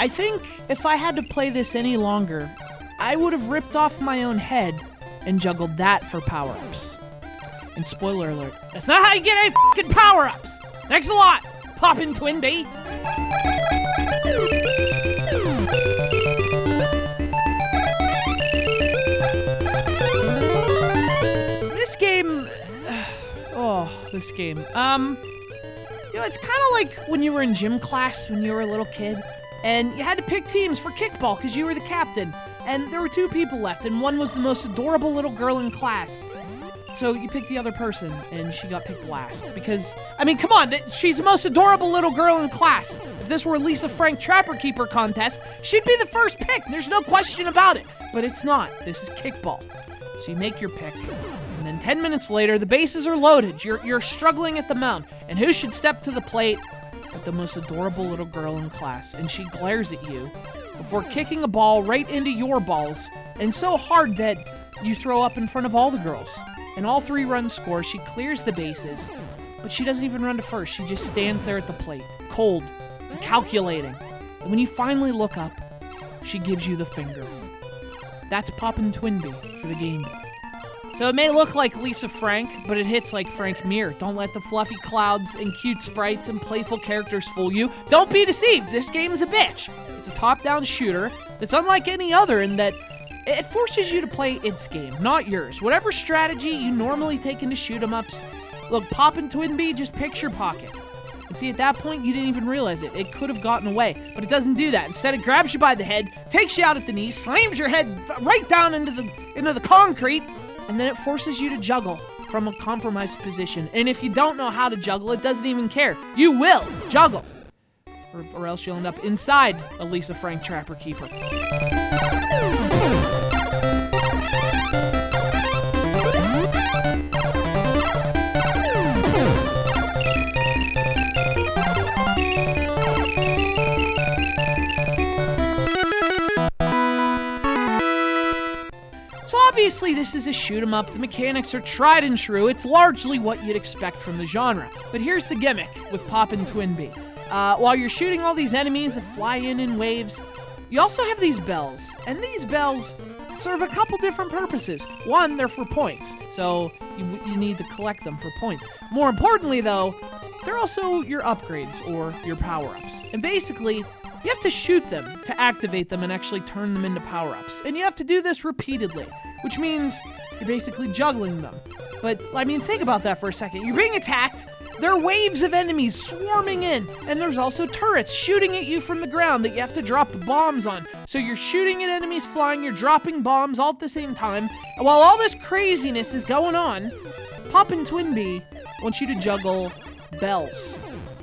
I think if I had to play this any longer, I would have ripped off my own head and juggled that for power-ups. And spoiler alert, that's not how you get any fucking power-ups! Thanks a lot, Pop'n Twinbee! This game. It's kind of like when you were in gym class when you were a little kid, and you had to pick teams for kickball because you were the captain, and there were 2 people left, and one was the most adorable little girl in class. So you picked the other person, and she got picked last. Because, I mean, come on, she's the most adorable little girl in class. If this were a Lisa Frank Trapper Keeper contest, she'd be the first pick. There's no question about it. But it's not. This is kickball. So you make your pick. And then 10 minutes later, the bases are loaded. You're struggling at the mound. And who should step to the plate but the most adorable little girl in class? And she glares at you before kicking a ball right into your balls, and so hard that you throw up in front of all the girls. And all 3 runs score. She clears the bases, but she doesn't even run to first. She just stands there at the plate, cold and calculating. And when you finally look up, she gives you the finger. That's Pop'n Twinbee for the Game Boy. So it may look like Lisa Frank, but it hits like Frank Mir. Don't let the fluffy clouds and cute sprites and playful characters fool you. Don't be deceived, this game's a bitch. It's a top-down shooter that's unlike any other in that it forces you to play its game, not yours. Whatever strategy you normally take into shoot-em-ups, look, Pop'n Twinbee just picks your pocket. And see, at that point, you didn't even realize it. It could have gotten away, but it doesn't do that. Instead, it grabs you by the head, takes you out at the knees, slams your head right down into the concrete, and then it forces you to juggle from a compromised position. And if you don't know how to juggle, it doesn't even care. You will juggle. Or else you'll end up inside a Lisa Frank Trapper Keeper. Obviously, this is a shoot-em-up. The mechanics are tried and true. It's largely what you'd expect from the genre. But here's the gimmick with Pop'n Twinbee. While you're shooting all these enemies that fly in waves, you also have these bells. And these bells serve a couple different purposes. One, they're for points, so you need to collect them for points. More importantly, though, they're also your upgrades or your power-ups. And basically, you have to shoot them to activate them and actually turn them into power-ups. And you have to do this repeatedly, which means you're basically juggling them. But, I mean, think about that for a second. You're being attacked, there are waves of enemies swarming in, and there's also turrets shooting at you from the ground that you have to drop bombs on. So you're shooting at enemies flying, you're dropping bombs all at the same time, and while all this craziness is going on, Pop'n Twinbee wants you to juggle bells.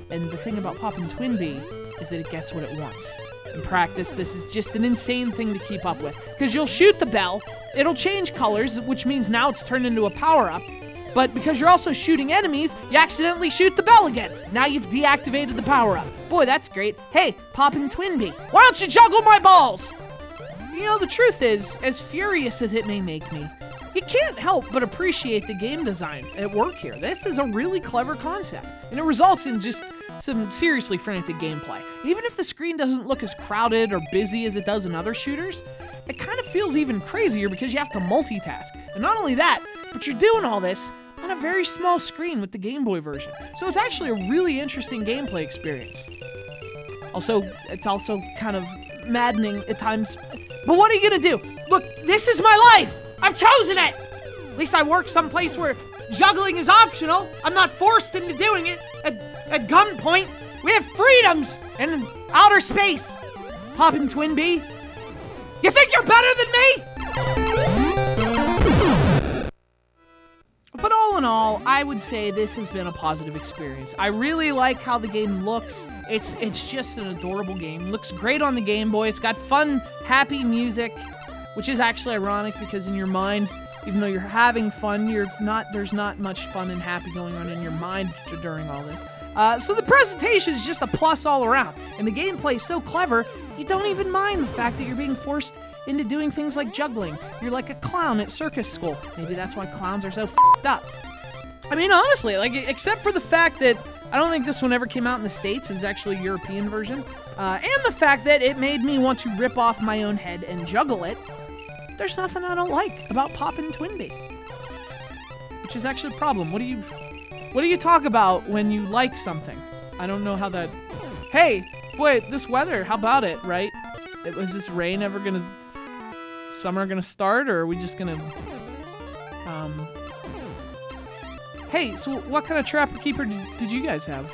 And the thing about Pop'n Twinbee is that it gets what it wants. In practice, this is just an insane thing to keep up with, because you'll shoot the bell, it'll change colors, which means now it's turned into a power-up, but because you're also shooting enemies, you accidentally shoot the bell again. Now you've deactivated the power-up. Boy, that's great. Hey, Pop'n Twinbee, why don't you juggle my balls? You know, the truth is, as furious as it may make me, you can't help but appreciate the game design at work here. This is a really clever concept, and it results in just some seriously frantic gameplay. Even if the screen doesn't look as crowded or busy as it does in other shooters, it kind of feels even crazier because you have to multitask. And not only that, but you're doing all this on a very small screen with the Game Boy version. So it's actually a really interesting gameplay experience. It's also kind of maddening at times. But what are you gonna do? Look, this is my life! I've chosen it! At least I work someplace where juggling is optional. I'm not forced into doing it at gunpoint. We have freedoms in outer space. Pop'n Twinbee, you think you're better than me? But all in all, I would say this has been a positive experience. I really like how the game looks. It's just an adorable game. It looks great on the Game Boy. It's got fun, happy music, which is actually ironic because in your mind, even though you're having fun, there's not much fun and happy going on in your mind during all this. So the presentation is just a plus all around. And the gameplay is so clever, you don't even mind the fact that you're being forced into doing things like juggling. You're like a clown at circus school. Maybe that's why clowns are so f***ed up. I mean, honestly, like, except for the fact that I don't think this one ever came out in the States. It's actually a European version. And the fact that it made me want to rip off my own head and juggle it. There's nothing I don't like about Pop'n Twinbee. Which is actually a problem. What do you talk about when you like something? I don't know how that... Hey, boy, this weather, how about it, right? Was this rain ever gonna... Summer gonna start, or are we just gonna... Hey, so what kind of Trapper Keeper did you guys have?